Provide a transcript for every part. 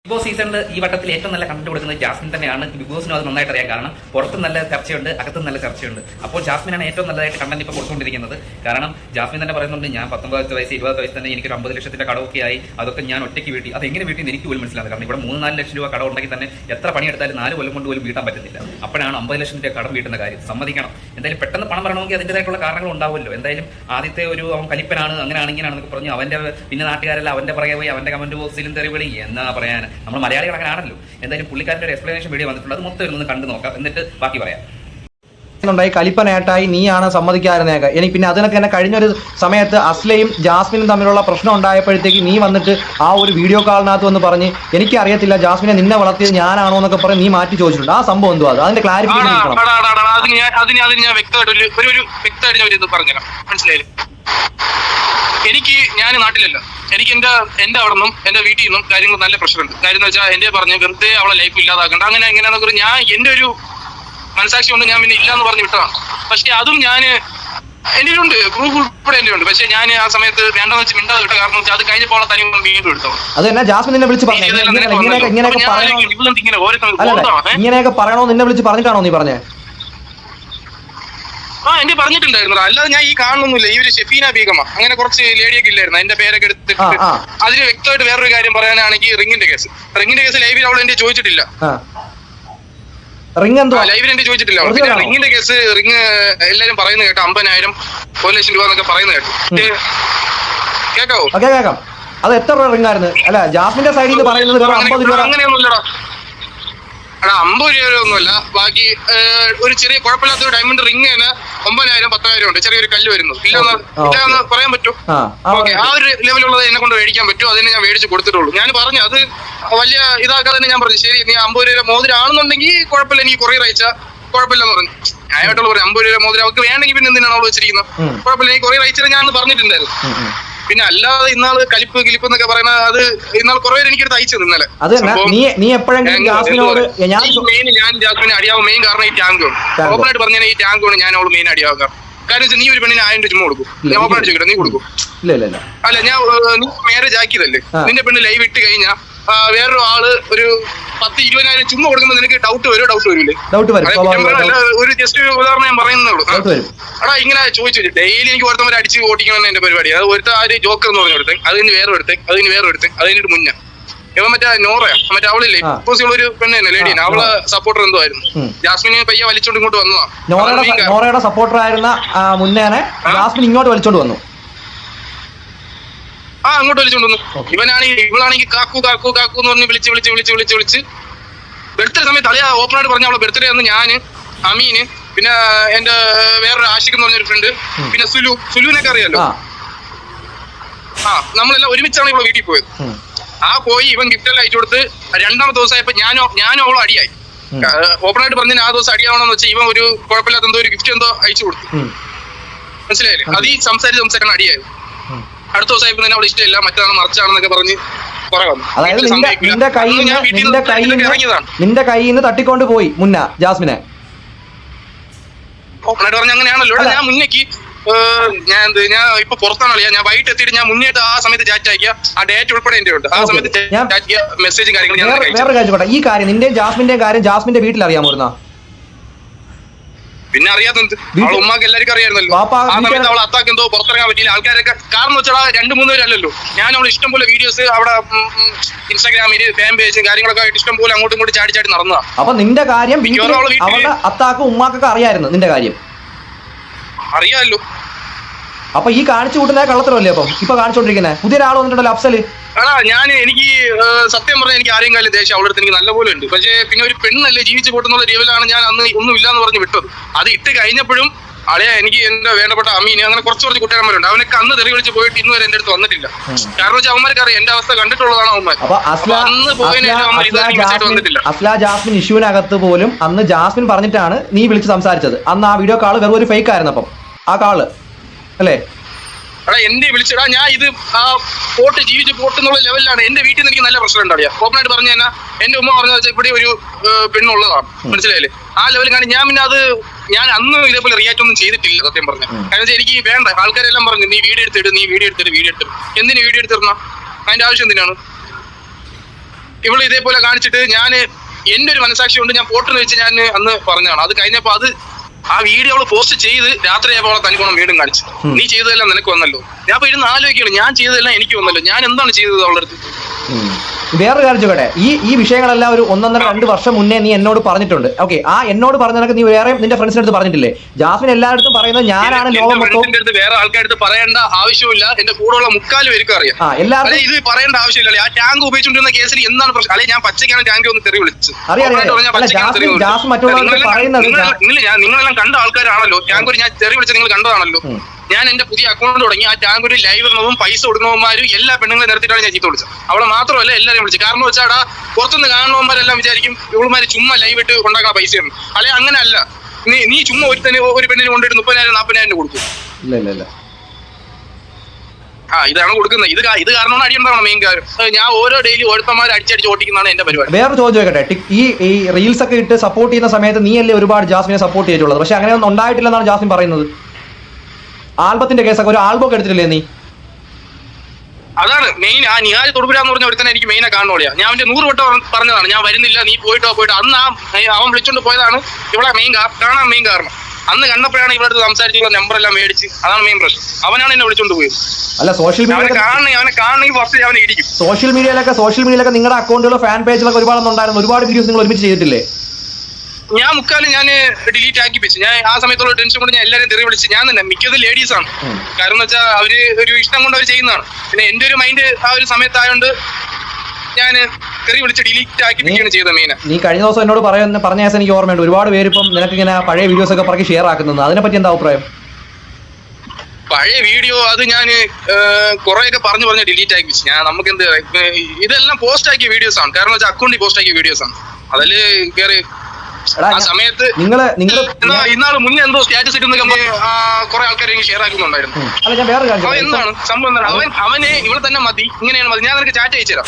Big boss സീസണിൽ ഈ വട്ടത്തിൽ ഏറ്റവും നല്ല കണ്ടന്റ് കൊടുക്കുന്നത് ജാസ്മിൻ തന്നെയാണ്. ബിഗ് ബോസിനും അത് നന്നായിട്ട് അറിയാം. കാരണം പുറത്തും നല്ല ചർച്ചയുണ്ട്, അകത്തും നല്ല ചർച്ചയുണ്ട്. അപ്പോൾ ജാസ്മിനാണ് ഏറ്റവും നല്ലതായിട്ട് കണ്ടന്റ് ഇപ്പോൾ കൊടുത്തുകൊണ്ടിരിക്കുന്നത്. കാരണം ജാസ്മിൻ തന്നെ പറയുന്നുണ്ട്, ഞാൻ 19 വയസ്സ് 20 വയസ്സ് തന്നെ എനിക്കൊരു 50 ലക്ഷത്തിന്റെ കടമൊക്കെ ആയി, അതൊക്കെ ഞാൻ ഒറ്റയ്ക്ക് വീട്ടി. അത് എങ്ങനെ വീട്ടിൽ എനിക്ക് പോലും മനസ്സിലാകും. കാരണം ഇവിടെ 3-4 ലക്ഷം രൂപ കടം ഉണ്ടെങ്കിൽ തന്നെ എത്ര പണിയെടുത്താലും 4 കൊല്ലം കൊണ്ട് പോലും വീട്ടാൻ പറ്റുന്നില്ല. അപ്പോഴാണ് 50 ലക്ഷം രൂപ കടം വീട്ടുന്ന കാര്യം. സമ്മതിക്കണം. എന്തായാലും പെട്ടെന്ന് പണം വരണമെങ്കിൽ അതിൻ്റെതായിട്ടുള്ള കാരണങ്ങൾ ഉണ്ടാവുമല്ലോ. എന്തായാലും ആദ്യത്തെ ഒരു അവൻ കലിപ്പനാണ്, അങ്ങനെയാണ് ഇങ്ങനെയാണെന്നൊക്കെ പറഞ്ഞു അവന്റെ പിന്നെ നാട്ടുകാരെല്ലാം അവന്റെ പുറകെ പോയി അവന്റെ കമന്റ് ബോക്സിലും തെറിവിളി എന്നാ പറയാൻ. നമ്മൾ മലയാളികൾ അങ്ങനെ ആണല്ലോ. എന്തായാലും പുള്ളിക്കാരുടെ ഒരു എക്സ്പ്ലനേഷൻ വീഡിയോ വന്നിട്ടുണ്ട്. അത് മൊത്തം ഒന്ന് കണ്ടു നോക്കാം, എന്നിട്ട് ബാക്കി പറയാം. കലിപ്പനേട്ടായി നീയാണ് സമ്മതിക്കാറുന്നേക്ക. എനിക്ക് പിന്നെ അതിനൊക്കെ തന്നെ കഴിഞ്ഞൊരു സമയത്ത് അസ്ലയും ജാസ്മിനും തമ്മിലുള്ള പ്രശ്നം ഉണ്ടായപ്പോഴത്തേക്ക് നീ വന്നിട്ട് ആ ഒരു വീഡിയോ കാളിനകത്ത് വന്ന് പറഞ്ഞ് എനിക്കറിയത്തില്ല ജാസ്മിനെ നിന്നെ വളർത്തിയത് ഞാനാണോ എന്നൊക്കെ പറഞ്ഞ് നീ മാറ്റി ചോദിച്ചിട്ടുണ്ട്. ആ സംഭവം എന്തുവാ? അതിന്റെ ക്ലാരിഫിക്കേഷൻ ഞാൻ വ്യക്തമായിട്ട് പറഞ്ഞുതരാം. മനസ്സിലായില്ലേ? ഞാൻ നാട്ടിലല്ല. എനിക്ക് എന്റെ അവിടെ നിന്നും എന്റെ വീട്ടിൽ നിന്നും കാര്യങ്ങൾ നല്ല പ്രഷറുണ്ട്. കാര്യം എന്ന് വെച്ചാൽ എന്റെ പറഞ്ഞ് വെറുതെ അവളെ ലൈഫ് ഇല്ലാതാക്കണ്ട അങ്ങനെ എങ്ങനെയാണെന്നൊക്കെ ഞാൻ എന്റെ ഒരു മനസാക്ഷി കൊണ്ട് ഞാൻ പിന്നെ ഇല്ലാന്ന് പറഞ്ഞ് വിട്ടതാണ്. പക്ഷെ അതും ഞാൻ എന്റെ ഉണ്ട്, പ്രൂഫ് ഉൾപ്പെടെ എന്റെ ഉണ്ട്. പക്ഷെ ഞാൻ ആ സമയത്ത് വേണ്ടെന്ന് വെച്ച് മിണ്ടാതെ വിട്ട കാരണം വെച്ചാൽ അത് കഴിഞ്ഞപ്പോൾ തനി വീണ്ടും എടുത്തോ. ഇങ്ങനെയൊക്കെ പറയണോ നിന്നെ വിളിച്ച് പറഞ്ഞിട്ടാണോ നീ പറഞ്ഞേ? എന്റെ പറഞ്ഞിട്ടുണ്ടായിരുന്നു. അല്ലാതെ ഞാൻ ഈ കാണുന്നില്ല. ഈ ഒരു ഷെഫീന ബീഗമ അങ്ങനെ കുറച്ച് ലേഡിയൊക്കെ ഇല്ലായിരുന്നു. എന്റെ പേരൊക്കെ എടുത്തിട്ട് അതിന് വ്യക്തമായിട്ട് വേറൊരു കാര്യം പറയാനാണെങ്കിൽ റിങ്ങിന്റെ കേസ് ലൈവിൽ അവൾ എന്റെ ചോദിച്ചിട്ടില്ല. ലൈവിൽ എന്റെ ചോദിച്ചിട്ടില്ല. പിന്നെ റിങ്ങിന്റെ കേസ് എല്ലാരും പറയുന്നത് കേട്ടോ, 50,000 1 ലക്ഷം രൂപ എന്നൊക്കെ പറയുന്നത് കേട്ടോ. കേക്കാവോ? കേക്കാം. അത് എത്ര രൂപ റിങ്ങായിരുന്നു? അല്ല ജാസ്മിന്റെ സൈഡിൽ നിന്ന് പറയുന്നത് അങ്ങനെയൊന്നുമില്ലടാ. 50 രൂപ ഒന്നുമല്ല. ബാക്കി ഒരു ചെറിയ കുഴപ്പമില്ലാത്ത ഒരു ഡയമണ്ട് റിങ് തന്നെ 9,000 10,000 ഉണ്ട്. ചെറിയൊരു കല്ല് വരുന്നു. ഇല്ലെന്ന് പറയാൻ പറ്റും. ഓക്കെ, ആ ഒരു ലെവലുള്ളത് എന്നെ കൊണ്ട് മേടിക്കാൻ പറ്റും. അതിനെ ഞാൻ മേടിച്ച് കൊടുത്തിട്ടുള്ളൂ. ഞാൻ പറഞ്ഞു അത് വലിയ ഇതാക്കാതെ തന്നെ ഞാൻ പറഞ്ഞു ശരി നീ 50 രൂപ മോതിരം ആണെന്നുണ്ടെങ്കിൽ കുഴപ്പമില്ല, എനിക്ക് കൊറിയർ അയച്ചാൽ കുഴപ്പമില്ലെന്ന് പറഞ്ഞു. ഞാനായിട്ടുള്ള പറഞ്ഞു 50 രൂപ മോതിരം അവർക്ക് വേണമെങ്കിൽ പിന്നെ എന്തിനാണ് അവൾ വെച്ചിരിക്കുന്നത്? കുഴപ്പമില്ല, എനിക്ക് കൊറിയർ അയച്ചാൽ ഞാൻ പറഞ്ഞിട്ടുണ്ടായിരുന്നു. പിന്നെ അല്ലാതെ ഇന്നാള് കലിപ്പ് എന്നൊക്കെ പറയുന്നത് അത് ഇന്നാൾ കുറെ എനിക്കെടുത്ത് അയച്ചത് ഇന്നലെ. ഞാൻ ജാസ്മിനെ അടിയാവും മെയിൻ കാരണം ഈ ടാങ്കാണ്. ഓപ്പണായിട്ട് പറഞ്ഞാൽ ഈ ടാങ്കാണ് ഞാൻ അവള് മെയിൻ അടിയാവും. കാരണം വെച്ചാൽ നീ ഒരു പെണ്ണിന് 1000 രൂപ ചുമ്മാ കൊടുക്കും. ഞാൻ ഓപ്പണായിട്ട് ചോദിക്കട്ടെ, നീ കൊടുക്കും? അല്ല, ഞാൻ നീ മാരേജ് ആക്കിയതല്ലേ. നിന്റെ പെണ്ണ് ലൈവ് ഇട്ട് കഴിഞ്ഞാൽ വേറൊരു ആള് ഒരു 10-20,000 ചുമ്മാ കൊടുക്കുമ്പോൾ നിനക്ക് ഡൗട്ട് വരില്ലേ? ഒരു ജസ്റ്റ് ഉദാഹരണം ഞാൻ പറയുന്നുള്ളൂ. എടാ ഇങ്ങനെ ചോദിച്ചു ഡെയിലി എനിക്ക് ഒരുത്തവരെ അടിച്ച് ഓടിക്കണം എന്റെ പരിപാടി. അത് ഒരുത്ത ആര് ജോക്കർ എന്ന് പറഞ്ഞു കൊടുത്തേ, അത് കഴിഞ്ഞ് വേറെ എടുത്തേ, അത് കഴിഞ്ഞിട്ട് മുന്നേ ഇവ മറ്റേ നോറയാ മറ്റേ അവളില്ലേ ഒരു പെണ്ണ് തന്നെ ലേഡിയാണ്. അവളെ സപ്പോർട്ടർ എന്തോ ആയിരുന്നു. ജാസ്മിനെ പയ്യെ വലിച്ചോണ്ട് ഇങ്ങോട്ട് വന്നതാ. നോറയുടെ സപ്പോർട്ടർ ആയിരുന്ന മുന്നേനെ ജാസ്മിൻ ഇങ്ങോട്ട് വലിച്ചോണ്ട് വന്നു. അങ്ങോട്ട് വലിച്ചോണ്ട് വന്നു. ഇവളാണെങ്കിൽ കാക്കു എന്ന് പറഞ്ഞ് വിളിച്ച് ബർത്ത്ഡേ സമയത്ത് അളിയാ ഓപ്പണായിട്ട് പറഞ്ഞ അവളെ ബർത്ത്ഡേ അന്ന് ഞാന് അമീന് പിന്നെ എന്റെ വേറൊരു ആഷിഖ് എന്ന് പറഞ്ഞൊരു ഫ്രണ്ട് പിന്നെ സുലുവിനൊക്കെ അറിയാലോ. നമ്മളെല്ലാം ഒരുമിച്ചാണ് ഇവിടെ വീട്ടിൽ പോയത്. പോയി ഇവൻ ഗിഫ്റ്റ് എല്ലാം അയച്ചു കൊടുത്ത് 2ാമത്തെ ദിവസമായപ്പോ ഞാനും അവളും അടിയായി. ഓപ്പണായിട്ട് പറഞ്ഞ ആ ദിവസം അടിയാവണമെന്ന് വെച്ചാൽ ഇവൻ ഒരു കുഴപ്പമില്ലാത്ത എന്തോ ഒരു ഗിഫ്റ്റ് എന്തോ അയച്ചു കൊടുത്തു. മനസ്സിലായില്ലേ? അത് ഈ സംസാരിച്ചാണ് അടിയായത്. അടുത്ത ദിവസമായപ്പോ തന്നെ അവൾ ഇഷ്ടമില്ല, മറ്റാണ് മറിച്ചാണെന്നൊക്കെ പറഞ്ഞ് അതായത് നിന്റെ കയ്യിൽ നിന്ന് തട്ടിക്കൊണ്ട് പോയി മുന്ന ജാസ്മിനെ. ഓപ്പണായിട്ട് പറഞ്ഞ അങ്ങനെയാണല്ലോ. ഞാൻ മുന്നേക്ക് ഞാൻ ഇപ്പൊ പുറത്താണ് അറിയാം. ഞാൻ വൈകിട്ട് എത്തിയിട്ട് ഞാൻ മുന്നേറ്റ് ആ സമയത്ത് ചാറ്റ് അയക്കുക. ആ ഡേറ്റ് ഉൾപ്പെടെ എന്റെ ഉണ്ട്. ആ സമയത്ത് മെസ്സേജ് കാര്യങ്ങൾ. വേറെ കാര്യം, ഈ കാര്യം നിന്റെയും ജാസ്മിന്റെയും കാര്യം ജാസ്മിന്റെ വീട്ടിൽ അറിയാമോ? പിന്നെ അറിയാത്തത് അവളെ ഉമ്മാക്ക് എല്ലാവർക്കും അറിയായിരുന്നല്ലോ. ആ സമയത്ത് അവളെ അത്താക്ക് എന്തോ പുറത്തിറങ്ങാൻ പറ്റിയില്ല. ആൾക്കാരൊക്കെ കാരണം വെച്ചാൽ 2-3 പേരല്ലല്ലോ. ഞാൻ അവളെ ഇഷ്ടംപോലെ വീഡിയോസ് അവിടെ ഇൻസ്റ്റാഗ്രാമില് ഫാൻ പേജും കാര്യങ്ങളൊക്കെ ആയിട്ട് ഇഷ്ടംപോലെ അങ്ങോട്ടും ഇങ്ങോട്ടും ചാടി നടന്നതാ. അപ്പൊ നിന്റെ കാര്യം അവളുടെ അത്താക്കും ഉമ്മാക്കൊക്കെ അറിയായിരുന്നു നിന്റെ കാര്യം? അറിയാമല്ലോ. അപ്പൊ ഈ കാണിച്ചു കൂട്ടുന്ന കള്ളത്തരമല്ലേ അപ്പം ഇപ്പൊ കാണിച്ചോണ്ടിരിക്കുന്നത്? പുതിയൊരാൾ വന്നിട്ടുണ്ടല്ലോ അഫ്സല്. എനിക്ക് സത്യം പറഞ്ഞാൽ എനിക്ക് ആരെയും കാര്യം ദേഷ്യം അവളുടെ അടുത്ത് എനിക്ക് നല്ലപോലെ ഉണ്ട്. പക്ഷേ പിന്നെ ഒരു പെണ്ണല്ലേ ജീവിച്ചു പോട്ടെന്നുള്ള ലെവലാണ് ഞാൻ അന്ന് ഒന്നും ഇല്ലാന്ന് പറഞ്ഞ് വിട്ടത്. അത് ഇട്ട് കഴിഞ്ഞപ്പോഴും അളയാ എനിക്ക് എന്റെ വേണ്ടപ്പെട്ട അമീന് അങ്ങനെ കുറച്ച് കൂട്ടുകാരന്മാരുണ്ട്. അവനൊക്കെ അന്ന് തെറി വിളിച്ച് പോയിട്ട് ഇന്ന് വരെ എന്റെ അടുത്ത് വന്നിട്ടില്ല. കാരണം വെച്ചാൽ അവന്മാർക്ക് അറിയാം എന്റെ അവസ്ഥ കണ്ടിട്ടുള്ളതാണ് അവന്മാർ. അന്ന് പോയതിനു അസ്ല ജാസ്മിൻ ഇഷ്യൂവിനകത്ത് പോലും അന്ന് ജാസ്മിൻ പറഞ്ഞിട്ടാണ് നീ വിളിച്ച് സംസാരിച്ചത്. അന്ന് ആ വീഡിയോ കാള് വെറും ഒരു ഫേക്ക് ആയിരുന്നു. അപ്പം ആ കാള് അല്ലേ എന്റെ വിളിച്ചടാ ഞാൻ ഇത് പോട്ട് ജീവിച്ച് പോട്ടെന്നുള്ള ലെവലിലാണ്. എന്റെ വീട്ടിൽ നിന്ന് എനിക്ക് നല്ല പ്രശ്നം ഉണ്ടാവില്ല. ഓപ്പണായിട്ട് പറഞ്ഞു കഴിഞ്ഞാൽ എന്റെ ഉമ്മ പറഞ്ഞ വെച്ചാൽ ഇവിടെ ഒരു പെണ്ണുള്ളതാണ്. മനസ്സിലായില്ലേ? ആ ലെവലിൽ കാണി ഞാൻ പിന്നെ അത് ഞാൻ അന്ന് ഇതേപോലെ റിയാക്ട് ഒന്നും ചെയ്തിട്ടില്ല സത്യം പറഞ്ഞു. കാരണം എനിക്ക് വേണ്ട. ആൾക്കാരെല്ലാം പറഞ്ഞു നീ വീഡിയോ എടുത്തിട്ട് എന്തിനു വീഡിയോ എടുത്തിരുന്ന? അതിന്റെ ആവശ്യം എന്തിനാണ്? ഇവള് ഇതേപോലെ കാണിച്ചിട്ട് ഞാൻ എന്റെ ഒരു മനസാക്ഷി കൊണ്ട് ഞാൻ പോട്ടെന്ന് വെച്ച് ഞാൻ അന്ന് പറഞ്ഞതാണ്. അത് കഴിഞ്ഞപ്പോ ആ വീഡിയോ അവള് പോസ്റ്റ് ചെയ്ത് രാത്രിയായപ്പോൾ അവളെ തനിക്കോണം വീണ്ടും കാണിച്ചു. നീ ചെയ്തതെല്ലാം നിനക്ക് വന്നല്ലോ. ഞാൻ ഇപ്പൊ ഇരുന്ന് ആലോചിക്കുകയാണ്, ഞാൻ ചെയ്തതെല്ലാം എനിക്ക് വന്നല്ലോ, ഞാൻ എന്താണ് ചെയ്തത് അവളുടെ അടുത്ത്. വേറൊരു കാര്യം ചോട്ടെ, ഈ വിഷയങ്ങളെല്ലാം ഒരു 1.5-2 വർഷം മുന്നേ നീ എന്നോട് പറഞ്ഞിട്ടുണ്ട്. ഓക്കെ, ആ എന്നോട് പറഞ്ഞതൊക്കെ നീ വേറെ നിന്റെ ഫ്രണ്ട്സിന്റെ അടുത്ത് പറഞ്ഞിട്ടില്ലേ? ജാസ്മിൻ എല്ലായിടത്തും പറയുന്നത് ഞാനാണ് ലോകം മൊത്തം. വേറെ ആൾക്കാരുടെ പറയേണ്ട ആവശ്യമില്ല, എന്റെ കൂടെയുള്ള 3/4 പേർക്ക് അറിയാം. എല്ലാവരും ഇത് പറയേണ്ട ആവശ്യമില്ല. ആ ടാങ്ക് ഉപയോഗിച്ചുകൊണ്ടിരുന്ന കേസിൽ എന്താണ് പ്രശ്നം? അല്ലെങ്കിൽ ഞാൻ പച്ചയ്ക്കാണ് ടാങ്ക് ഒന്ന് തെറി വിളിച്ചത്. നിങ്ങളെല്ലാം കണ്ട ആൾക്കാരാണല്ലോ. ടാങ്ക് ഞാൻ തെറി വിളിച്ചത് നിങ്ങൾ കണ്ടതാണല്ലോ. ഞാൻ എന്റെ പുതിയ അക്കൗണ്ട് തുടങ്ങി. ആ ടാങ്കൂരിൽ ലൈവ് ഇടുന്നതും പൈസ കൊടുക്കുന്നവന്മാരും എല്ലാ പെണ്ണുങ്ങളെ നിർത്തിയിട്ടാണ് ഞാൻ ചീത്ത വിളിച്ചത്. അവളെ മാത്രമല്ല എല്ലാവരും വിളിച്ചത്. കാരണം വെച്ചാൽ പുറത്തുനിന്ന് കാണുന്നവന്മാരെല്ലാം വിചാരിക്കും ഇവളുമാര് ചുമ്മാ ലൈവ് ഇട്ട് ഉണ്ടാക്കുന്ന പൈസയാണ്. അല്ലെ അങ്ങനെ അല്ല. നീ ചുമ്മാ ഒരു പെണ്ണിന് കൊണ്ടിട്ട് 30,000-40,000 കൊടുക്കും. ഇതാണ് കൊടുക്കുന്നത്. ഇത് കാരണമാണ് അടിയുണ്ടാവണം മെയിൻ കാര്യം. ഞാൻ ഓരോ ഡെയിലി ഓരോരുത്തന്മാർ അടിച്ചടിച്ച് ഓട്ടിക്കുന്നതാണ് എന്റെ പരിപാടി. വേറെ ചോദ്യം ചോദിക്കട്ടെ, ഈ റീൽസ് ഒക്കെ ഇട്ട് സപ്പോർട്ട് ചെയ്യുന്ന സമയത്ത് നീ അല്ലേ ഒരുപാട് ജാസ്മിനെ സപ്പോർട്ട് ചെയ്തിട്ടുള്ളത്? പക്ഷെ അങ്ങനെ ഒന്നും ഉണ്ടായിട്ടില്ലെന്നാണ് ജാസ്മിൻ പറയുന്നത്. ആൽബത്തിന്റെ കേസൊക്കെ ഒരു ആൽബം ഒക്കെ എടുത്തിട്ടില്ലേ നീ? അതാണ് മെയിൻ. ആ നിഹാൽ തൊടുപുര എന്ന് പറഞ്ഞ ഒരുത്തന്നെ എനിക്ക് മെയിനെ കാണുന്നില്ല. ഞാൻ അവന്റെ 100 വട്ടം പറഞ്ഞതാണ് ഞാൻ വരുന്നില്ല, നീ പോയിട്ട് അന്ന് അവൻ വിളിച്ചോണ്ട് പോയതാണ് ഇവളെ കാണാൻ മെയിൻ കാരണം. അന്ന് കണ്ടപ്പോഴാണ് ഇവളടുത്ത് സംസാരിച്ചുള്ള നമ്പർ എല്ലാം മേടിച്ച്. അതാണ് മെയിൻ പ്രശ്നം. അവനാണ് എന്നെ വിളിച്ചോണ്ട് പോയത്. അല്ല, സോഷ്യൽ മീഡിയ അവനെ കാണണമെങ്കിൽ ഫസ്റ്റ് അവനെ ഇടിക്കും. സോഷ്യൽ മീഡിയയിലൊക്കെ നിങ്ങളുടെ അക്കൗണ്ടുകളോ ഫാൻ പേജിലൊക്കെ ഒരുപാടുണ്ടായിരുന്നു. ഒരുപാട് വീഡിയോസ് നിങ്ങൾ ഒരുമിച്ച് ചെയ്തിട്ടില്ലേ? ഞാൻ മുക്കാലും ഞാൻ ഡിലീറ്റ് ആക്കി വെച്ചു. ഞാൻ ആ സമയത്തുള്ള ടെൻഷൻ കൊണ്ട് ഞാൻ എല്ലാവരും തെറി വിളിച്ച്. ഞാൻ തന്നെ മിക്കത് ലേഡീസ് ആണ്. കാരണം എന്ന് വെച്ചാൽ അവര് ഒരു ഇഷ്ടം കൊണ്ട് അവർ ചെയ്യുന്നതാണ്. പിന്നെ എന്റെ ഒരു മൈൻഡ് ആ ഒരു സമയത്തായോണ്ട് ഞാൻ തെറി വിളിച്ച് ഡിലീറ്റ് ആക്കിപ്പിക്കുകയാണ് ചെയ്തത് മെയിൻ. നീ കഴിഞ്ഞ ദിവസം എന്നോട് പറഞ്ഞ ദിവസം എനിക്ക് ഓർമ്മയുണ്ട്. ഒരുപാട് പേര് ഇപ്പം നിനക്ക് ഇങ്ങനെ പഴയ വീഡിയോസ് ഒക്കെ പറഞ്ഞ് ഷെയർ ആക്കുന്നത്. അതിനെപ്പറ്റി എന്താ അഭിപ്രായം? പഴയ വീഡിയോ അത് ഞാൻ കുറെയൊക്കെ പറഞ്ഞ് ഡിലീറ്റ് ആക്കി വെച്ചു. നമുക്ക് എന്ത് ഇതെല്ലാം പോസ്റ്റ് ആക്കിയ വീഡിയോസ് ആണ്. കാരണം വെച്ചാൽ അക്കൗണ്ടിൽ പോസ്റ്റ് ആക്കിയ വീഡിയോസ് ആണ്. അതില് കയറി ആ സമയത്ത് ഇന്നാള് മുന്നേ എന്തോ സ്റ്റാറ്റസ് ഇട്ടുന്ന കുറെ ആൾക്കാർ ഷെയർ ആക്കുന്നുണ്ടായിരുന്നു. എന്താണ് സംഭവം? അവനെ ഇവിടെ തന്നെ മതി, ഇങ്ങനെയാണ് മതി. ഞാൻ നിനക്ക് ചാറ്റ് അയച്ചു തരാം.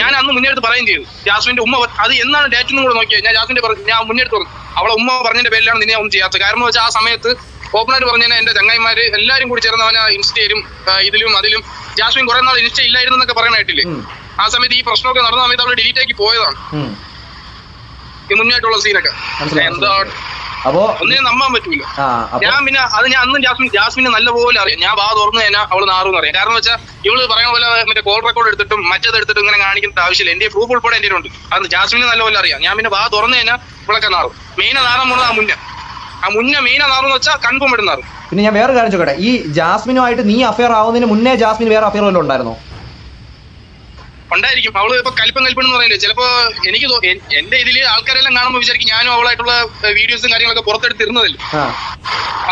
ഞാൻ അന്ന് മുന്നേ എടുത്ത് പറയുകയും ചെയ്തു. ജാസ്മിന്റെ ഉമ്മ അത് എന്നാണ് ഡേറ്റ് കൂടെ നോക്കിയത്. ഞാൻ ജാസ്മിന്റെ ഞാൻ മുന്നേ എടുത്ത് പറഞ്ഞു അവളെ ഉമ്മ പറഞ്ഞതിന്റെ പേരിലാണ് നിന്നെ ഒന്നും ചെയ്യാത്തത്. കാരണം വെച്ചാൽ ആ സമയത്ത് ഓപ്പണായിട്ട് പറഞ്ഞാൽ എന്റെ ചങ്ങായിമാര് എല്ലാരും കൂടി ചേർന്ന് അവനെ ഇൻസ്റ്റയിലും ഇതിലും അതിലും ജാസ്മിൻ കുറെ നാൾ ഇൻസ്റ്റ ഇല്ലായിരുന്നു എന്നൊക്കെ പറയാനായിട്ടില്ലേ. ആ സമയത്ത് ഈ പ്രശ്നമൊക്കെ നടന്ന സമയത്ത് അവള് ഡിലീറ്റ് ആക്കി പോയതാണ്. ഈ മുന്നായിട്ടുള്ള സീനൊക്കെ എന്താ ഒന്നിനും നമ്പാൻ പറ്റൂല. ഞാൻ പിന്നെ ഞാൻ അന്നും ജാസ്മിനെ നല്ലപോലെ അറിയാം. ഞാൻ വാ തുറന്നു കഴിഞ്ഞാൽ അവള് നാറുമെന്ന് അറിയാം. കാരണം വെച്ചാൽ ഇവള് പറയുന്ന പോലെ മറ്റേ കോൾ റെക്കോർഡ് എടുത്തിട്ടും മറ്റേത് എടുത്തിട്ടും ഇങ്ങനെ കാണിക്കേണ്ട ആവശ്യമില്ല. എന്റെ പ്രൂഫ് ഉൾപ്പെടെ എന്റെ ഉണ്ട്. അത് ജാസ്മിനെ നല്ലപോലെ അറിയാം. ഞാൻ പിന്നെ വാ തുറന്നു കഴിഞ്ഞാൽ ഇവളൊക്കെ നാറും. മെയിനെ നാറാൻ പോകുന്നത് ആ മുന്നേ മെയിനെ നാറെന്ന് വെച്ചാൽ കൺഫേം ആയിട്ട് നാറും. പിന്നെ ഞാൻ വേറെ കാര്യം ചോദിക്കട്ടെ, ഈ ജാസ്മിനുമായിട്ട് നീ അഫയർ ആവുന്നതിന് മുന്നേ ജാസ്മിൻ വേറെ അഫയർ വല്ലതും ഉണ്ടായിരുന്നോ? ഉണ്ടായിരിക്കും. അവള് ഇപ്പൊ കലിപ്പെന്ന് പറയുന്നത് ചിലപ്പോ എനിക്ക് എന്റെ ഇതില് ആൾക്കാരെല്ലാം കാണുമ്പോൾ വിചാരിക്കും ഞാനും അവളായിട്ടുള്ള വീഡിയോസും കാര്യങ്ങളൊക്കെ പുറത്തെടുത്തിരുന്നതല്ലോ.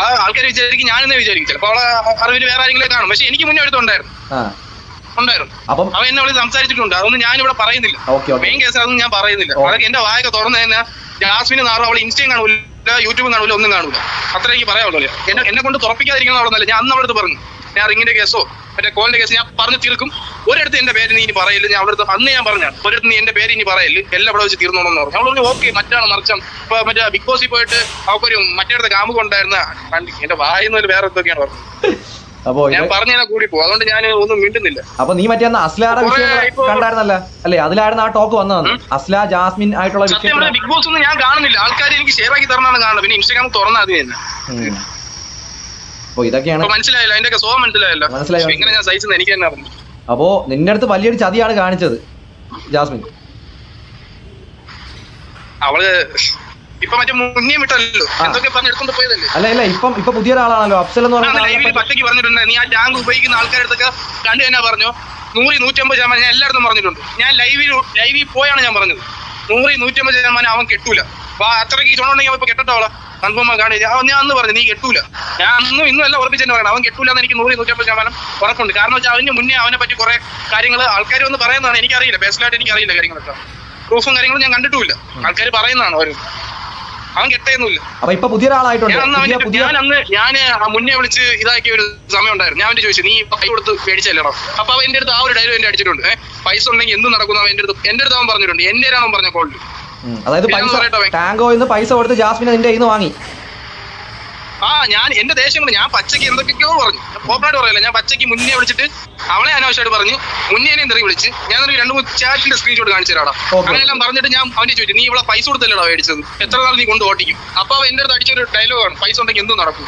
ആ ആൾക്കാർ വിചാരിക്കും ഞാനെന്നെ വിചാരിക്കും. ചിലപ്പോ അവളെ അറിവില് വേറെ ആരെങ്കിലും കാണും. പക്ഷെ എനിക്ക് മുന്നേ എടുത്തുണ്ടായിരുന്നു. അവൻ എന്നെ വിളിച്ച് സംസാരിച്ചിട്ടുണ്ട്. അതൊന്നും ഞാനിവിടെ പറയുന്നില്ല. മെയിൻ കേസ് അതൊന്നും ഞാൻ പറയുന്നില്ല. അതൊക്കെ എന്റെ വായൊക്കെ തുറന്നു തന്നെ ജാസ്മിന് നാറും. അവൾ ഇൻസ്റ്റയും കാണൂല, യൂട്യൂബും കാണൂല, ഒന്നും കാണൂല. അത്ര എനിക്ക് പറയാനുള്ളൂ. എന്നെ കൊണ്ട് തുറപ്പിക്കാതിരിക്കുന്ന അവിടെ ഞാൻ അന്ന് അവിടുത്തെ പറഞ്ഞു ഞാൻ റിങ്ങിന്റെ കേസോ മറ്റേ കോളിന്റെ കേസ് ഞാൻ പറഞ്ഞു തീർക്കും. ഒരിടത്ത് എന്റെ പേര് നീ ഇനി പറയില്ല. ഞാൻ അവിടുത്തെ അന്ന് ഞാൻ പറഞ്ഞാണ് ഒരിടത്ത് നീ എന്റെ പേര് ഇനി പറയല്, എല്ലാം ഇവിടെ വെച്ച് തീർന്നോണെന്ന് പറഞ്ഞു. അവൾ പറഞ്ഞു ഓക്കെ മറ്റാണ് മറിച്ചാണ്. ഇപ്പൊ മറ്റേ ബിഗ് ബോസിൽ പോയിട്ട് അവക്കൊരു മറ്റേടത്ത് കാമുക ഉണ്ടായിരുന്ന എന്റെ വായിന്നൊരു വേറെ എന്തൊക്കെയാണ് പറഞ്ഞത്. ഞാൻ പറഞ്ഞാൽ കൂടി പോകും. അതുകൊണ്ട് ഞാൻ ഒന്നും മിണ്ടുന്നില്ല. അപ്പൊ നീ മറ്റേ അസ്ലാടെ വിഷയം കണ്ടായിരുന്നല്ല അല്ലേ? അതിലായിരുന്നു ആ ടോക്ക് വന്നതാണ്. അസ്ല ജാസ്മിൻ ആയിട്ടുള്ള വിഷയം. ബിഗ് ബോസ് ഒന്നും ഞാൻ കാണുന്നില്ല. ആൾക്കാർ എനിക്ക് ഷെയർ ആക്കി തരണമാണ് കാണുന്നത്. പിന്നെ ഇൻസ്റ്റാഗ്രാം തുറന്നാൽ അത് തന്നെ. ഇതൊക്കെയാണ് മനസ്സിലായല്ലോ. അതിന്റെ സ്വഭാവം മനസ്സിലായല്ലോ. എങ്ങനെ ഞാൻ സഹിച്ചെന്ന് എനിക്ക് തന്നെ അറിഞ്ഞു. അപ്പോ നിന്റെ അടുത്ത് വലിയൊരു ചതിയാണ് കാണിച്ചത് ജാസ്മിൻ. അവള് ഇപ്പൊ മറ്റേ മുന്നേ വിട്ടല്ലോ എന്തൊക്കെ പറഞ്ഞ് എടുത്തോണ്ട് പോയതല്ലേ? അല്ല ഇപ്പൊ പുതിയ ഒരാളാണല്ലോ അഫ്സൽ എന്ന് പറഞ്ഞ ലൈവിൽ പറ്റയ്ക്ക് പറഞ്ഞിട്ടുണ്ട്. നീ ആ ടാങ്ക് ഉപയോഗിക്കുന്ന ആൾക്കാരടുത്തൊക്കെ കണ്ടു തന്നെ പറഞ്ഞു 100-150% ഞാൻ എല്ലായിടത്തും പറഞ്ഞിട്ടുണ്ട്. ഞാൻ ലൈവിൽ പോയാണ് ഞാൻ പറഞ്ഞത് 100-150% അവൻ കെട്ടൂല. അപ്പൊ അത്രയ്ക്ക് ചുണുണ്ടെങ്കിൽ ഇപ്പൊ കെട്ടോളാം കൺഫേം കാണില്ല. ഞാൻ അന്ന് പറഞ്ഞു നീ കെട്ടൂല. ഞാൻ ഇന്നും എല്ലാം ഉറപ്പിച്ചെന്നെ പറയണം. അവൻ കെട്ടൂല എന്ന് എനിക്ക് 100-150% ഉറപ്പുണ്ട്. കാരണം വെച്ചാൽ അതിന് മുന്നേ അവനെ പറ്റി കുറെ കാര്യങ്ങൾ ആൾക്കാർ ഒന്ന് പറയുന്നതാണ്. എനിക്കറിയില്ല, പേഴ്സണലായിട്ട് എനിക്കറിയില്ല കാര്യങ്ങളൊക്കെ. പ്രൂഫും കാര്യങ്ങളും ഞാൻ കണ്ടിട്ടുമില്ല. ആൾക്കാർ പറയുന്നതാണ് അവർ. അവൻ കെട്ടയൊന്നുമില്ല. അപ്പൊ ഇപ്പൊ പുതിയ ഒരാളായിട്ടുണ്ട്. ഞാൻ മുന്നേ വിളിച്ച് ഇതാക്കിയ ഒരു സമയം ഉണ്ടായിരുന്നു. ഞാൻ ചോദിച്ചു നീ പൈസ കൊടുത്ത് മേടിച്ചല്ലേടോ? അപ്പൊ അവൻ എന്റെ അടുത്ത് ആ ഒരു ഡയലോഗ് എന്റെ അടിച്ചിട്ടുണ്ട്. പൈസ ഉണ്ടെങ്കിൽ എന്ത് നടക്കുന്നു എന്റെ അടുത്ത് അവൻ പറഞ്ഞിട്ടുണ്ട്. എന്റെ അവൻ പറഞ്ഞ കോളിൽ. അതായത് ടാങ്കോയിൽ നിന്ന് പൈസ കൊടുത്ത് ജാസ്മിനെ നിന്റെ കയ്യിൽ നിന്ന് വാങ്ങി. ഞാൻ എന്റെ ദേഷ്യം കൊണ്ട് ഞാൻ പച്ചയ്ക്ക് എന്തൊക്കെയോ പറഞ്ഞു. ഓപ്പണായിട്ട് പറയല്ല, ഞാൻ പച്ചയ്ക്ക് മുന്നേ വിളിച്ചിട്ട് അവളെ അനാവശ്യമായിട്ട് പറഞ്ഞു, മുന്നേ തെറി വിളിച്ച് ഞാൻ 2-3 ചാറ്റിന്റെ സ്ക്രീൻഷോട്ട് കാണിച്ചു തരാടാ. അങ്ങനെയെല്ലാം പറഞ്ഞിട്ട് ഞാൻ അവന്റെ ചോദിച്ചു, നീ ഇവിടെ പൈസ കൊടുത്തല്ലടാ മേടിച്ചത്, എത്ര നാൾ നീ കൊണ്ട് ഓട്ടിക്കും? അപ്പൊ എന്റെ അടുത്ത് അടിച്ചൊരു ഡയലോഗാണ്, പൈസ ഉണ്ടെങ്കിൽ എന്തും നടക്കും.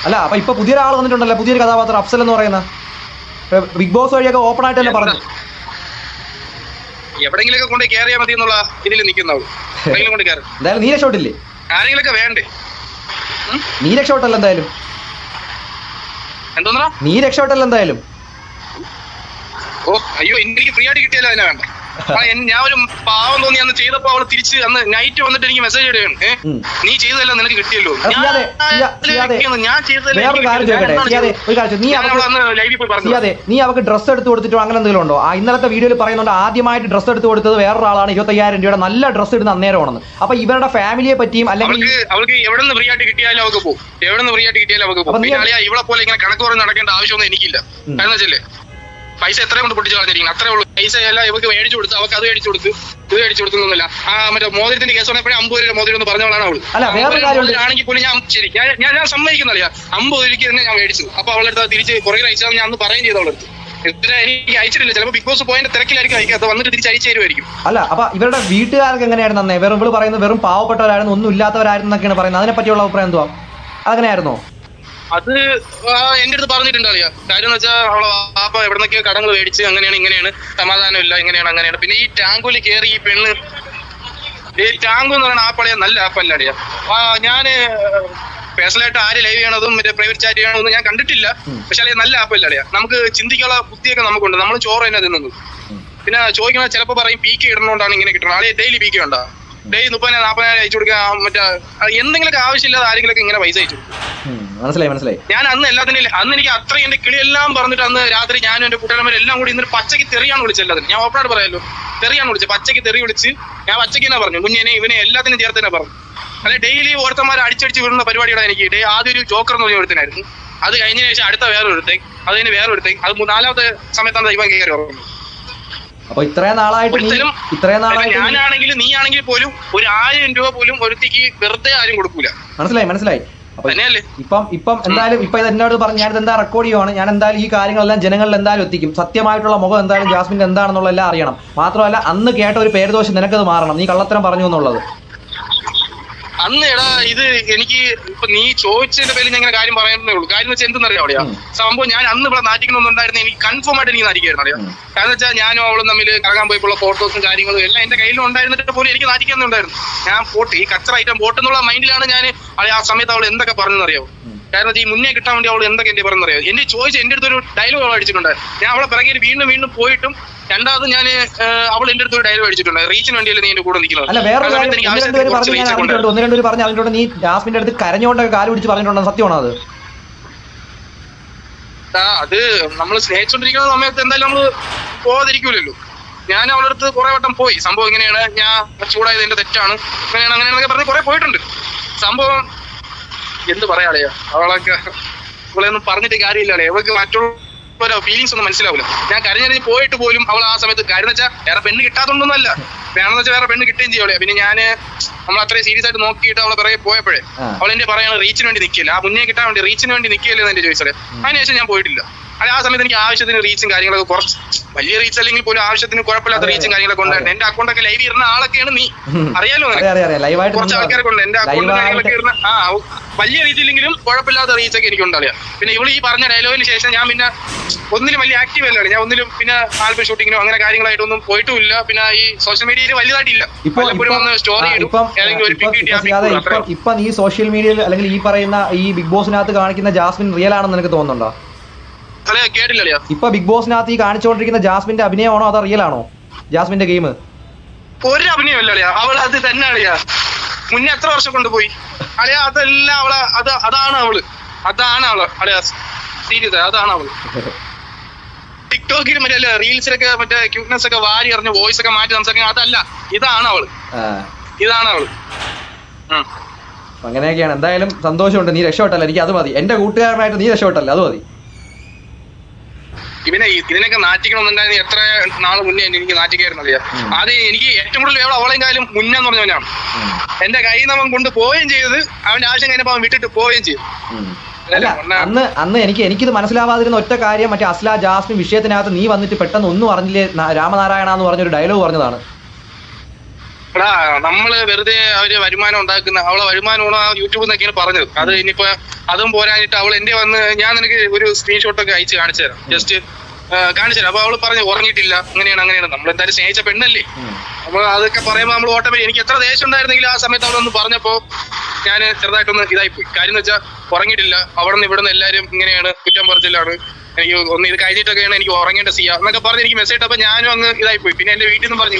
അല്ല അപ്പൊ ഇപ്പൊ പുതിയൊരാൾ വന്നിട്ടുണ്ടല്ലോ, പുതിയൊരു കഥാപാത്രം അഫ്സൽ എന്ന് പറയുന്ന, ബിഗ് ബോസ് വഴിയൊക്കെ ഓപ്പൺ ആയിട്ട് തന്നെ പറഞ്ഞു എവിടെങ്കിലൊക്കെ കൊണ്ട് കയറിയാൽ മതി എന്നുള്ള ഇതിൽ നിൽക്കുന്നവൾ. എവിടെയെങ്കിലും കൊണ്ട് കയറി എന്തായാലും നീ രക്ഷപ്പെട്ടില്ലേ? ആരെങ്കിലൊക്കെ വേണ്ടേ? നീ രക്ഷപ്പെട്ടല്ലോ എന്തായാലും. എന്തോന്നാ നീ രക്ഷപ്പെട്ടല്ലോ എന്തായാലും. ഓ അയ്യോ, എനിക്ക് ഫ്രീ ആയിട്ട് കിട്ടിയാലോ അതിനെ വേണ്ട. ഞാൻ ഒരു പാവം തോന്നി അന്ന് ചെയ്തപ്പോ അവള് തിരിച്ച് അന്ന് നൈറ്റ് വന്നിട്ട് എനിക്ക് മെസ്സേജ് ഇടുകയാണ്, നീ ചെയ്തതല്ല നിനക്ക് കിട്ടിയല്ലോ. നീ അവർക്ക് ഡ്രസ്സ് എടുത്ത് കൊടുത്തിട്ടോ അങ്ങനെ എന്തെങ്കിലും ഉണ്ടോ? ഇന്നലത്തെ വീഡിയോയിൽ പറയുന്നുണ്ട് ആദ്യമായിട്ട് ഡ്രസ്സ് എടുത്ത് കൊടുത്തത് വേറൊരാളാണ്, 25,000 രൂപയുടെ നല്ല ഡ്രസ്സ് ഇടുന്ന അന്നേരമാണെന്ന്. അപ്പൊ ഇവരുടെ ഫാമിലിയെ പറ്റിയും അല്ലെങ്കിൽ അവൾക്ക് എവിടെ നിന്ന് ഫ്രീ ആയിട്ട് കിട്ടിയാലും അവർക്ക് പോകും, എവിടെ നിന്ന് ഫ്രീ ആയിട്ട് കിട്ടിയാലും അവർക്ക് പോകും. ഇവിടെ പോലെ ഇങ്ങനെ കണക്ക് പറഞ്ഞ് നടക്കേണ്ട ആവശ്യമൊന്നും എനിക്കില്ല. കാരണം വെച്ചല്ലേ, പൈസ എത്ര കൊണ്ട് പൊട്ടിച്ച് കളഞ്ഞിരിക്കണം, അത്രേ ഉള്ളൂ. പൈസ എല്ലാം ഇവർക്ക് മേടിച്ചു കൊടുത്ത് അവർക്ക് അത് മേടിച്ചു കൊടുത്ത് ഇത് മേടിച്ചു കൊടുത്തൊന്നുമില്ല. മറ്റേ മോതിരത്തിന്റെ കേസ് വന്നപ്പോഴും 50 രൂപ മോതിരം എന്ന് പറഞ്ഞവളാണ് അവള്. ആണെങ്കിൽ പോലും ഞാൻ ശരി ഞാൻ സമ്മതിക്കുന്നില്ല, 50 രൂപയ്ക്ക് തന്നെ ഞാൻ മേടിച്ചു. അപ്പൊ അവളുടെ അടുത്ത് തിരിച്ച് കുറേ അയച്ചാൽ ഞാൻ അന്ന് പറയുകയും ചെയ്തു അവളടുത്ത്. എനിക്ക് അയച്ചിട്ടില്ല, ചിലപ്പോൾ ബിഗ് ബോസ് പോയതിന്റെ തിരക്കിലായിരിക്കും അയക്കാത്ത, വന്നിട്ട് തിരിച്ച് അയച്ചു തരുമായിരിക്കും. അല്ല അപ്പൊ ഇവരുടെ വീട്ടുകാർക്ക് എങ്ങനെയായിരുന്നു അന്നേ? ഇവള് പറയുന്നത് വെറും പാവപ്പെട്ടവരായിരുന്നു, ഒന്നും ഇല്ലാത്തവരായിരുന്നു എന്നൊക്കെയാണ് പറയുന്നത്. അതിനെ പറ്റിയുള്ള അഭിപ്രായം എന്തുവാ? അങ്ങനെയായിരുന്നോ? അത് എന്റെ അടുത്ത് പറഞ്ഞിട്ടുണ്ട് അറിയാം. കാര്യം എന്ന് വെച്ചാൽ അവളെ പാപ്പ എവിടെന്നൊക്കെയോ കടങ്ങൾ മേടിച്ച് അങ്ങനെയാണ് ഇങ്ങനെയാണ്, സമാധാനമില്ല, ഇങ്ങനെയാണ് അങ്ങനെയാണ്. പിന്നെ ഈ ടാങ്കുവിൽ കയറി ഈ പെണ്ണ്, ഈ ടാങ്കു എന്ന് പറയുന്ന ആപ്പളിയാ നല്ല ആപ്പല്ല അറിയാം. ഞാന് പേഴ്സണലായിട്ട് ആര് ലൈവ് ചെയ്യണതും മറ്റേ പ്രൈവറ്റ് ചാറ്റ് ചെയ്യണതൊന്നും ഞാൻ കണ്ടിട്ടില്ല. പക്ഷെ അല്ലെങ്കിൽ നല്ല ആപ്പല്ല അറിയാം. നമുക്ക് ചിന്തിക്കാനുള്ള ബുദ്ധിയൊക്കെ നമുക്കുണ്ട്, നമ്മൾ ചോറ് തന്നെ തിന്നുന്നത്. പിന്നെ ചോദിക്കണ ചിലപ്പോൾ പറയും പി കെ ഇടുന്നോണ്ടാണ് ഇങ്ങനെ കിട്ടണം. ആളെ ഡെയിലി പി കെ ഉണ്ടാ, ഡെയിലി 30,000-40,000 അയച്ചു കൊടുക്കുക. മറ്റേ എന്തെങ്കിലുമൊക്കെ ആവശ്യമില്ലാതെ ആരെങ്കിലൊക്കെ ഇങ്ങനെ പൈസ അയച്ചു കൊടുക്കും. മനസ്സിലായി. ഞാൻ അന്ന് എല്ലാത്തിനും അന്ന് എനിക്ക് അത്രയും എന്റെ കിളിയെല്ലാം പറഞ്ഞിട്ട് അന്ന് രാത്രി ഞാനും എന്റെ കൂട്ടുകാരന്മാരെല്ലാം കൂടി ഇന്നൊരു പച്ചയ്ക്ക് തെറിയാണ് വിളിച്ചത്. എല്ലാത്തിനും ഞാൻ ഓപ്പണായിട്ട് പറയാമല്ലോ, തെറിയാണ് വിളിച്ചത്. പച്ചയ്ക്ക് തെറി വിളിച്ച് ഞാൻ പച്ചയ്ക്ക് തന്നെ പറഞ്ഞു, മുന്നേ ഇവനെ എല്ലാത്തിനും ചേർത്ത് തന്നെ പറഞ്ഞു. അല്ലെ ഡെയിലി ഓരോരുത്തന്മാർ അടിച്ചടിച്ച് വിടുന്ന പരിപാടികളാണ് എനിക്ക്. ആദ്യം ഒരു ജോക്കർ എന്ന് പറഞ്ഞ ഒരുത്തനായിരുന്നു, അത് കഴിഞ്ഞതിന് ശേഷം അടുത്ത വേറൊരുത്തേക്ക്, അത് കഴിഞ്ഞ് വേറൊരുത്തേക്ക്, അത് 4ാമത്തെ സമയത്താണ് ഇവൻ കയറി ഉറങ്ങുന്നത്. അപ്പൊ ഇത്രയും നാളായിട്ട് ഞാനാണെങ്കിലും നീ ആണെങ്കിൽ പോലും 1,000 രൂപ പോലും ഒരുത്തിക്ക് വെറുതെ ആരും കൊടുക്കൂല. മനസ്സിലായി. ഇപ്പം എന്തായാലും ഇപ്പൊ ഇത് എന്നോട് പറഞ്ഞു, ഞാനിത് എന്താ റെക്കോർഡ് ചെയ്യുവാണ്. ഞാൻ എന്തായാലും ഈ കാര്യങ്ങളെല്ലാം ജനങ്ങളിൽ എന്തായാലും എത്തിക്കും. സത്യമായിട്ടുള്ള മുഖം എന്തായാലും ജാസ്മിന്റെ എന്താണെന്നുള്ള എല്ലാം അറിയണം. മാത്രമല്ല അന്ന് കേട്ട ഒരു പേരുദോഷം നിനക്കത് മാറണം, നീ കള്ളത്തരം പറഞ്ഞു എന്നുള്ളത്. അന്ന് എടാ ഇത് എനിക്ക് ഇപ്പൊ നീ ചോദിച്ചതിന്റെ പേരിൽ ഞാൻ ഇങ്ങനെ കാര്യം പറയുന്നേ ഉള്ളൂ. കാര്യം വെച്ചാൽ എന്തെന്നറിയാം അവിടെയാ സംഭവം. ഞാൻ അന്ന് ഇവിടെ നാട്ടിക്കണമെന്നുണ്ടായിരുന്നു, എനിക്ക് കൺഫേം ആയിട്ട് എനിക്ക് നാട്ടിക്കായിരുന്നു അറിയാം. കാരണം വെച്ചാൽ ഞാനും അവളും തമ്മിൽ കറങ്ങാൻ പോയപ്പോൾ ഫോട്ടോസും കാര്യങ്ങളും എല്ലാം എന്റെ കയ്യിലും ഉണ്ടായിരുന്നിട്ട് പോലും എനിക്ക് നാട്ടിക്കുന്നുണ്ടായിരുന്നു. ഞാൻ പോട്ട് ഈ കച്ചറ ഐറ്റം പോട്ടെന്നുള്ള മൈൻഡിലാണ് ഞാൻ ആ സമയത്ത് അവൾ എന്തൊക്കെ പറഞ്ഞെന്നറിയാവോ. കാരണം ഈ മുന്നേ കിട്ടാൻ വേണ്ടി അവൾ എന്തൊക്കെ എന്റെ പറഞ്ഞറിയാം. എന്റെ ചോദിച്ചു എന്റെ അടുത്തൊരു ഡയലോഗ് അവൾ അടിച്ചിട്ടുണ്ടായിരുന്നു. ഞാൻ അവളെ പിറകെ വീണ്ടും പോയിട്ടും രണ്ടാമത് ഞാൻ അവൾ എന്റെ അടുത്ത് ഒരു ഡയലോഗ് അടിച്ചിട്ടുണ്ട്, റീച്ചിന് വേണ്ടിയല്ലേ നീ എന്റെ കൂടെ നിൽക്കുന്നത്. ഒന്ന് രണ്ടുപേര് പറഞ്ഞു അതിനോട് നീ ജാസ്മിന്റെ അടുത്ത് കരഞ്ഞോണ്ടൊക്കെ കാല് പിടിച്ച് പറഞ്ഞിട്ടുണ്ടോ? സത്യമാണോ അത്? അത് നമ്മൾ സ്നേഹിച്ചോണ്ടിരിക്കുന്ന സമയത്ത് എന്തായാലും നമ്മള് പോകാതിരിക്കൂലല്ലോ. ഞാൻ അവളുടെ അടുത്ത് കുറെ വട്ടം പോയി, സംഭവം ഇങ്ങനെയാണ്, ഞാൻ ചൂടായത് എന്റെ തെറ്റാണ്, അങ്ങനെയാണെന്നൊക്കെ പറഞ്ഞ് കുറെ പോയിട്ടുണ്ട്. സംഭവം എന്ത് പറയാളിയാ, അവളൊന്നും പറഞ്ഞിട്ട് കാര്യമില്ലാളേ. അവൾക്ക് മറ്റുള്ള ഫീലിങ്സ് ഒന്നും മനസ്സിലാവില്ല. ഞാൻ കരഞ്ഞറിഞ്ഞ് പോയിട്ട് പോലും അവൾ ആ സമയത്ത് കാര്യം വെച്ചാൽ വേറെ പെണ്ണ് കിട്ടാത്തൊന്നല്ല, വേണമെന്ന് വെച്ചാൽ വേറെ പെണ്ണ് കിട്ടുകയും ചെയ്യോളെ. പിന്നെ ഞാൻ നമ്മൾ അത്രയും സീരിയസ് ആയിട്ട് നോക്കിയിട്ട് അവളെ പിറകെ പോയപ്പോഴേ അവൾ എന്റെ പറയാണ് റീച്ചിന് വേണ്ടി നിൽക്കില്ല, ആ മുന്നേ കിട്ടാൻ വേണ്ടി റീച്ചിന് വേണ്ടി നിൽക്കില്ലേ എന്ന് എന്റെ ചോദിച്ചത്. അതിനുശേഷം ഞാൻ പോയിട്ടില്ല. അല്ലെ ആ സമയത്ത് എനിക്ക് ആവശ്യത്തിന് റീച്ചും കാര്യങ്ങളൊക്കെ കുറച്ച് വലിയ റീച്ച് അല്ലെങ്കിൽ പോലും ആവശ്യത്തിന് കുഴപ്പമില്ലാത്ത റീച്ചും കാര്യങ്ങളൊക്കെ ഉണ്ടായിരുന്നു. എന്റെ അക്കൗണ്ടൊക്കെ ലൈവ് ഇരുന്ന ആളൊക്കെയാണ് നീ, അറിയാലോ. കുറച്ച് ആൾക്കാരൊക്കെ ഉണ്ട് എന്റെ അക്കൗണ്ട് കാര്യങ്ങളൊക്കെ ഇരുന്ന വലിയ രീതിയിലെങ്കിലും കുഴപ്പമില്ലാത്ത റീച്ചൊക്കെ എനിക്ക് ഉണ്ടാവില്ല. പിന്നെ ഇവള് ഈ പറഞ്ഞ ഡയലോഗിന് ശേഷം ഞാൻ പിന്നെ ഒന്നിലും വലിയ ആക്റ്റീവ് അല്ലാണ്. ഞാൻ ഒന്നിലും പിന്നെ ആൽബം ഷൂട്ടിങ്ങിനോ അങ്ങനെ കാര്യങ്ങളായിട്ടൊന്നും പോയിട്ടുമില്ല. പിന്നെ ഈ സോഷ്യൽ മീഡിയയിൽ വലുതായിട്ടില്ല. സ്റ്റോറി ഇപ്പൊ ഈ സോഷ്യൽ മീഡിയയിൽ അല്ലെങ്കിൽ ഈ പറയുന്ന ഈ ബിഗ് ബോസിനകത്ത് കാണിക്കുന്ന ജാസ്മിൻ റിയൽ ആണെന്ന് എനിക്ക് തോന്നുന്നുണ്ടോ? കേട്ടില്ല. ഇപ്പൊ ബിഗ് ബോസിനകത്ത് ഈ കാണിച്ചുകൊണ്ടിരിക്കുന്ന ജാസ്മിന്റെ അഭിനയമാണോ അതോ റിയൽ ആണോ ജാസ്മിന്റെ ഗെയിം? ഒരു അഭിനയമല്ല അളിയാ, അവൾ അത് തന്നെ അളിയാ. മുന്നേ എത്ര വർഷം കൊണ്ടുപോയി അളിയാ, അതെല്ലാം അവളെ അതാണ് അവള് അളിയാ, സീരിയസ് അതാണ് അവള്. ടിക്ടോക്കിൽ മറ്റേ റീൽസിലൊക്കെ മറ്റേ ക്യൂട്ട്നെസ് ഒക്കെ വാരി അറിഞ്ഞ വോയിസ് ഒക്കെ മാറ്റി സംസാരിക്കുന്നത് അതല്ല, ഇതാണ് അവള്. അങ്ങനെയൊക്കെയാണ്. എന്തായാലും സന്തോഷമുണ്ട്, നീ രക്ഷപ്പെട്ടല്ല, എനിക്ക് അത് മതി. എന്റെ കൂട്ടുകാരനായിട്ട് നീ രക്ഷപ്പെട്ടല്ല, അത് മതി. ഇതിനൊക്കെ നാറ്റിക്കണമെന്നുണ്ടായിരുന്നു എത്ര നാൾ മുന്നേ എനിക്ക് നാറ്റിക്കായിരുന്നു അറിയാം. അത് എനിക്ക് ഏറ്റവും കൂടുതൽ വേവൾ അവളെയും കാലം മുന്നെന്ന് പറഞ്ഞവനാണ്. എന്റെ കയ്യിൽ നിന്ന് അവൻ കൊണ്ട് പോവുകയും ചെയ്തത്, അവന്റെ ആവശ്യം കഴിഞ്ഞപ്പോ അവൻ വിട്ടിട്ട് പോവുകയും ചെയ്തു. അല്ല അന്ന് എനിക്കിത് മനസ്സിലാവാതിരുന്ന ഒറ്റ കാര്യം, മറ്റേ അസ്ല ജാസ്മിൻ വിഷയത്തിനകത്ത് നീ വന്നിട്ട് പെട്ടെന്ന് ഒന്നും അറിഞ്ഞില്ലേ രാമനാരായണ എന്ന് പറഞ്ഞൊരു ഡയലോഗ് പറഞ്ഞതാണ്. എടാ നമ്മള് വെറുതെ അവര് വരുമാനം ഉണ്ടാക്കുന്ന, അവളെ വരുമാനമാണ് ആ യൂട്യൂബിൽ നിന്നൊക്കെയാണ് പറഞ്ഞത്. അത് ഇനിയിപ്പോ അതും പോരാഞ്ഞിട്ട് അവൾ എന്റെ വന്ന് ഞാൻ നിനക്ക് ഒരു സ്ക്രീൻഷോട്ടൊക്കെ അയച്ച് കാണിച്ചു തരാം, ജസ്റ്റ് കാണിച്ചു തരാം. അപ്പൊ അവള് പറഞ്ഞു ഉറങ്ങിയിട്ടില്ല, അങ്ങനെയാണ്. നമ്മളെന്തായാലും സ്നേഹിച്ച പെണ്ണല്ലേ, അപ്പൊ അതൊക്കെ പറയുമ്പോൾ നമ്മൾ ഓട്ടോമാറ്റിക് എനിക്ക് എത്ര ദേഷ്യം ഉണ്ടായിരുന്നെങ്കിലും ആ സമയത്ത് അവളൊന്ന് പറഞ്ഞപ്പോ ഞാൻ ചെറുതായിട്ടൊന്ന് ഇതായിപ്പോയി. കാര്യം എന്ന് വെച്ചാൽ ഉറങ്ങിയിട്ടില്ല, അവിടെ നിന്ന് ഇവിടെ നിന്ന് എല്ലാവരും ഇങ്ങനെയാണ്, കുറ്റം പറച്ചിലാണ്, എനിക്ക് ഒന്ന് ഇത് കഴിഞ്ഞിട്ടൊക്കെയാണ് എനിക്ക് ഉറങ്ങേണ്ട ചെയ്യാം എന്നൊക്കെ പറഞ്ഞ് എനിക്ക് മെസ്സേജ് ഇട്ടപ്പോ ഞാനും അങ്ങ് ഇതായിപ്പോയി. പിന്നെ എന്റെ വീട്ടിൽ നിന്ന് പറഞ്ഞു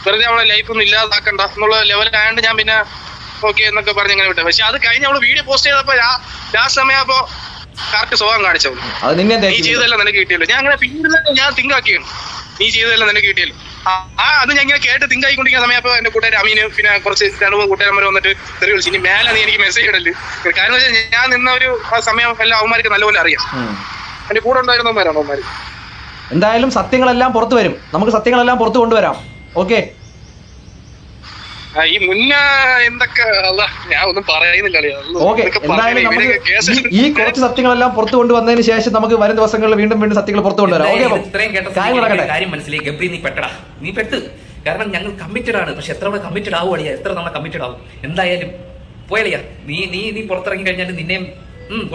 വെറുതെ അവളെ ലൈഫ് ഒന്നും ഇല്ലാതാക്കണ്ട എന്നുള്ള ലെവലായോണ്ട് ഞാൻ പിന്നെ ഓക്കെ എന്നൊക്കെ പറഞ്ഞ് അങ്ങനെ വിട്ടു. പക്ഷെ അത് കഴിഞ്ഞ് അവള് വീഡിയോ പോസ്റ്റ് ചെയ്തപ്പോ ലാസ്റ്റ് സമയപ്പോ കറക്റ്റ് സ്വഭാവം കാണിച്ചത്. നീ ചെയ്തതല്ല നിനക്ക് കിട്ടിയല്ലോ. ഞാൻ അങ്ങനെ പിന്നീട് ഞാൻ തിങ്കാക്കിയാണ്, നീ ചെയ്തതല്ല നിനക്ക് കിട്ടിയല്ലോ. അത് ഞാൻ ഇങ്ങനെ കേട്ട് തിങ്കായിക്കൊണ്ടിരിക്കുന്ന സമയപ്പോ എന്റെ കൂട്ടുകാർ അമീന് പിന്നെ കുറച്ച് 2-3 കൂട്ടുകാരന്മാർ വന്നിട്ട് തെറി വിളിച്ചു. ഇനി മേലെ നീ എനിക്ക് മെസ്സേജ് ഇടല്. കാരണം വെച്ചാൽ ഞാൻ നിന്ന ഒരു ആ സമയം എല്ലാം അവന്മാർക്ക് നല്ലപോലെ അറിയാം. എന്റെ കൂടെ ഉണ്ടായിരുന്നവന്മാരാണ് അവന്മാര്. എന്തായാലും സത്യങ്ങളെല്ലാം പുറത്തു വരും, നമുക്ക് സത്യങ്ങളെല്ലാം പുറത്തു കൊണ്ടുവരാം. ഓക്കെ, ഈ മുന്നേ എന്തൊക്കെ ഞാൻ ഒന്നും പറയുന്നില്ല. ഓക്കെ, എന്തായാലും നമുക്ക് ഈ കുറച്ച് സത്യങ്ങളെല്ലാം പുറത്തു കൊണ്ടുവന്നതിന് ശേഷം നമുക്ക് വരും ദിവസങ്ങളിൽ വീണ്ടും സത്യങ്ങൾ പുറത്തു കൊണ്ടുവരാം. ഓക്കെ, കാര്യം മനസ്സിലായി ഗബ്രി, നീ പെട്ട്. കാരണം ഞങ്ങൾ കമ്മിറ്റഡ് ആണ്. പക്ഷെ എത്ര കമ്മിറ്റഡ് ആവും അളിയാ, എത്ര നമ്മളെ കമ്മിറ്റഡ് ആവും. എന്തായാലും പോയളിയാ, നീ പുറത്തിറങ്ങി കഴിഞ്ഞാൽ നിന്നെ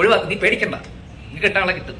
ഒഴിവാക്കും. നീ പേടിക്കണ്ട, നീ കിട്ടാളെ കിട്ടും.